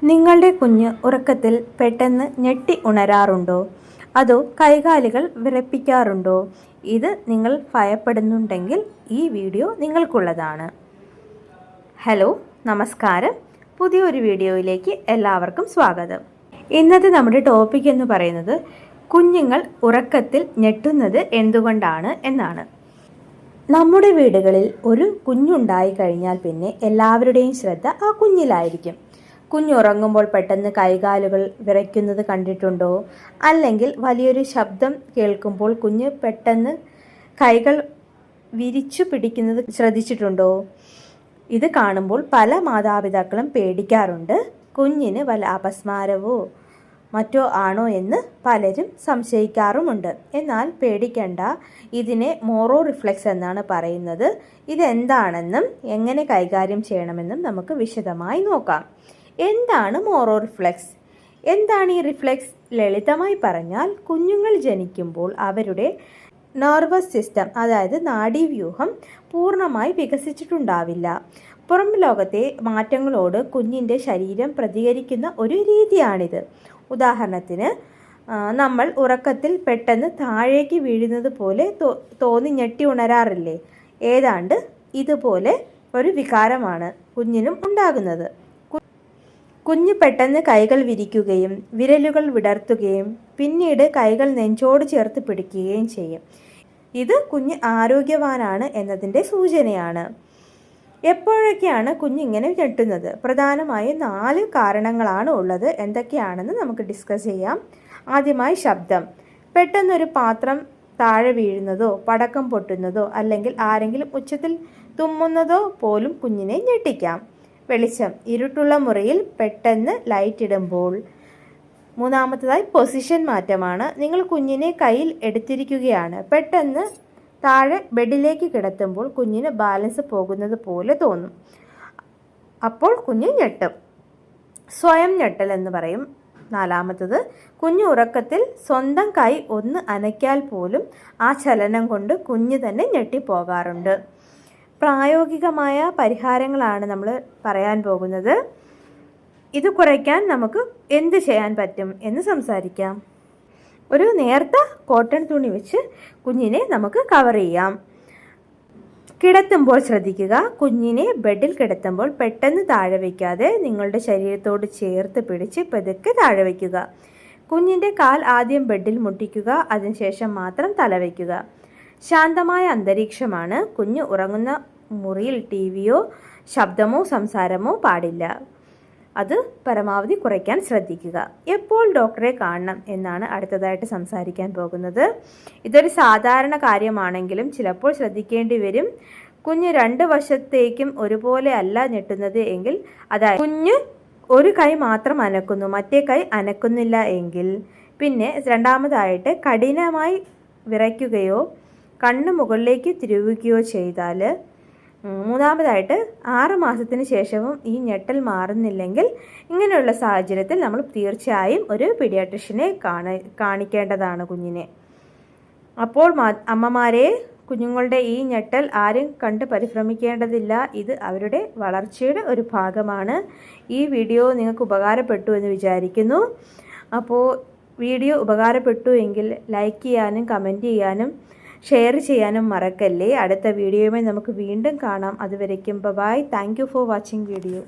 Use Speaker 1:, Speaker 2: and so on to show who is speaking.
Speaker 1: നിങ്ങളുടെ കുഞ്ഞ് ഉറക്കത്തിൽ പെട്ടെന്ന് ഞെട്ടി ഉണരാറുണ്ടോ? അതോ കൈകാലുകൾ വിറപ്പിക്കാറുണ്ടോ? ഇത് നിങ്ങൾ ഭയപ്പെടുന്നുണ്ടെങ്കിൽ ഈ വീഡിയോ നിങ്ങൾക്കുള്ളതാണ്. ഹലോ, നമസ്കാരം. പുതിയൊരു വീഡിയോയിലേക്ക് എല്ലാവർക്കും സ്വാഗതം. ഇന്നത്തെ നമ്മുടെ ടോപ്പിക് എന്ന് പറയുന്നത് കുഞ്ഞുങ്ങൾ ഉറക്കത്തിൽ ഞെട്ടുന്നത് എന്തുകൊണ്ടാണ് എന്നാണ്. നമ്മുടെ വീടുകളിൽ ഒരു കുഞ്ഞുണ്ടായി കഴിഞ്ഞാൽ പിന്നെ എല്ലാവരുടെയും ശ്രദ്ധ ആ കുഞ്ഞിലായിരിക്കും. കുഞ്ഞുറങ്ങുമ്പോൾ പെട്ടെന്ന് കൈകാലുകൾ വിറയ്ക്കുന്നത് കണ്ടിട്ടുണ്ടോ? അല്ലെങ്കിൽ വലിയൊരു ശബ്ദം കേൾക്കുമ്പോൾ കുഞ്ഞ് പെട്ടെന്ന് കൈകൾ വിരിച്ചു പിടിക്കുന്നത് ശ്രദ്ധിച്ചിട്ടുണ്ടോ? ഇത് കാണുമ്പോൾ പല മാതാപിതാക്കളും പേടിക്കാറുണ്ട്. കുഞ്ഞിന് വല്ല അപസ്മാരവോ മറ്റോ ആണോ എന്ന് പലരും സംശയിക്കാറുമുണ്ട്. എന്നാൽ പേടിക്കേണ്ട, ഇതിനെ മോറോ റിഫ്ലെക്സ് എന്നാണ് പറയുന്നത്. ഇതെന്താണെന്നും എങ്ങനെ കൈകാര്യം ചെയ്യണമെന്നും നമുക്ക് വിശദമായി നോക്കാം. എന്താണ് മോറോ റിഫ്ലെക്സ്? എന്താണ് ഈ റിഫ്ലെക്സ്? ലളിതമായി പറഞ്ഞാൽ കുഞ്ഞുങ്ങൾ ജനിക്കുമ്പോൾ അവരുടെ നെർവസ് സിസ്റ്റം, അതായത് നാഡീവ്യൂഹം പൂർണ്ണമായി വികസിച്ചിട്ടുണ്ടാവില്ല. പുറം ലോകത്തെ മാറ്റങ്ങളോട് കുഞ്ഞിൻ്റെ ശരീരം പ്രതികരിക്കുന്ന ഒരു രീതിയാണിത്. ഉദാഹരണത്തിന്, നമ്മൾ ഉറക്കത്തിൽ പെട്ടെന്ന് താഴേക്ക് വീഴുന്നത് പോലെ തോന്നി ഞെട്ടി ഉണരാറില്ലേ? ഏതാണ്ട് ഇതുപോലെ ഒരു വികാരമാണ് കുഞ്ഞിനും ഉണ്ടാകുന്നത്. കുഞ്ഞ് പെട്ടെന്ന് കൈകൾ വിരിക്കുകയും വിരലുകൾ വിടർത്തുകയും പിന്നീട് കൈകൾ നെഞ്ചോട് ചേർത്ത് പിടിക്കുകയും ചെയ്യും. ഇത് കുഞ്ഞ് ആരോഗ്യവാനാണ് എന്നതിൻ്റെ സൂചനയാണ്. എപ്പോഴൊക്കെയാണ് കുഞ്ഞിങ്ങനെ ഞെട്ടുന്നത്? പ്രധാനമായും 4 കാരണങ്ങളാണ് ഉള്ളത്. എന്തൊക്കെയാണെന്ന് നമുക്ക് ഡിസ്കസ് ചെയ്യാം. ആദ്യമായി ശബ്ദം. പെട്ടെന്നൊരു പാത്രം താഴെ വീഴുന്നതോ പടക്കം പൊട്ടുന്നതോ അല്ലെങ്കിൽ ആരെങ്കിലും ഉച്ചത്തിൽ തുമ്മുന്നതോ പോലും കുഞ്ഞിനെ ഞെട്ടിക്കാം. വെളിച്ചം. ഇരുട്ടുള്ള മുറിയിൽ പെട്ടെന്ന് ലൈറ്റ് ഇടുമ്പോൾ. മൂന്നാമത്തേതായി പൊസിഷൻ മാറ്റമാണ്. നിങ്ങൾ കുഞ്ഞിനെ കയ്യിൽ എടുത്തിരിക്കുകയാണ്. പെട്ടെന്ന് താഴെ ബെഡിലേക്ക് കിടത്തുമ്പോൾ കുഞ്ഞിന് ബാലൻസ് പോകുന്നത് പോലെ തോന്നും. അപ്പോൾ കുഞ്ഞ് ഞെട്ടും. സ്വയം ഞെട്ടൽ എന്ന് പറയും. നാലാമത്തത്, കുഞ്ഞു ഉറക്കത്തിൽ സ്വന്തം കൈ ഒന്ന് അനക്കിയാൽ പോലും ആ ചലനം കൊണ്ട് കുഞ്ഞ് തന്നെ ഞെട്ടിപ്പോകാറുണ്ട്. പ്രായോഗികമായ പരിഹാരങ്ങളാണ് നമ്മൾ പറയാൻ പോകുന്നത്. ഇത് കുറയ്ക്കാൻ നമുക്ക് എന്ത് ചെയ്യാൻ പറ്റും എന്ന് സംസാരിക്കാം. ഒരു നേർത്ത കോട്ടൺ തുണി വെച്ച് കുഞ്ഞിനെ നമുക്ക് കവർ ചെയ്യാം. കിടത്തുമ്പോൾ ശ്രദ്ധിക്കുക. കുഞ്ഞിനെ ബെഡിൽ കിടത്തുമ്പോൾ പെട്ടെന്ന് താഴെ വയ്ക്കാതെ നിങ്ങളുടെ ശരീരത്തോട് ചേർത്ത് പിടിച്ച് പതുക്കെ താഴെ വയ്ക്കുക. കുഞ്ഞിൻ്റെ കാൽ ആദ്യം ബെഡിൽ മുട്ടിക്കുക, അതിനുശേഷം മാത്രം തല വയ്ക്കുക. ശാന്തമായ അന്തരീക്ഷമാണ്. കുഞ്ഞ് ഉറങ്ങുന്ന മുറിയിൽ ടിവിയോ ശബ്ദമോ സംസാരമോ പാടില്ല. അത് പരമാവധി കുറയ്ക്കാൻ ശ്രദ്ധിക്കുക. എപ്പോൾ ഡോക്ടറെ കാണണം എന്നാണ് അടുത്തതായിട്ട് സംസാരിക്കാൻ പോകുന്നത്. ഇതൊരു സാധാരണ കാര്യമാണെങ്കിലും ചിലപ്പോൾ ശ്രദ്ധിക്കേണ്ടി വരും. കുഞ്ഞ് 2 വശത്തേക്കും ഒരുപോലെ അല്ല ഞെട്ടുന്നത് എങ്കിൽ, അതായത് കുഞ്ഞ് ഒരു കൈ മാത്രം അനക്കുന്നു, മറ്റേ കൈ അനക്കുന്നില്ല എങ്കിൽ, പിന്നെ രണ്ടാമതായിട്ട് കഠിനമായി വിറയ്ക്കുകയോ കണ്ണ് മുകളിലേക്ക് തിരുവുകയോ ചെയ്താൽ, മൂന്നാമതായിട്ട് 6 മാസത്തിന് ശേഷവും ഈ ഞെട്ടൽ മാറുന്നില്ലെങ്കിൽ, ഇങ്ങനെയുള്ള സാഹചര്യത്തിൽ നമ്മൾ തീർച്ചയായും ഒരു പീഡിയാട്രിഷ്യനെ കാണിക്കേണ്ടതാണ് കുഞ്ഞിനെ. അപ്പോൾ അമ്മമാരെ, കുഞ്ഞുങ്ങളുടെ ഈ ഞെട്ടൽ ആരും കണ്ട് പരിഭ്രമിക്കേണ്ടതില്ല. ഇത് അവരുടെ വളർച്ചയുടെ ഒരു ഭാഗമാണ്. ഈ വീഡിയോ നിങ്ങൾക്ക് ഉപകാരപ്പെട്ടു എന്ന് വിചാരിക്കുന്നു. അപ്പോൾ വീഡിയോ ഉപകാരപ്പെട്ടു എങ്കിൽ ലൈക്ക് ചെയ്യാനും കമൻറ്റ് ചെയ്യാനും ഷെയർ ചെയ്യാനും മറക്കല്ലേ. അടുത്ത വീഡിയോയുമായി നമുക്ക് വീണ്ടും കാണാം. അതുവരയ്ക്കും bye. Thank you for watching video.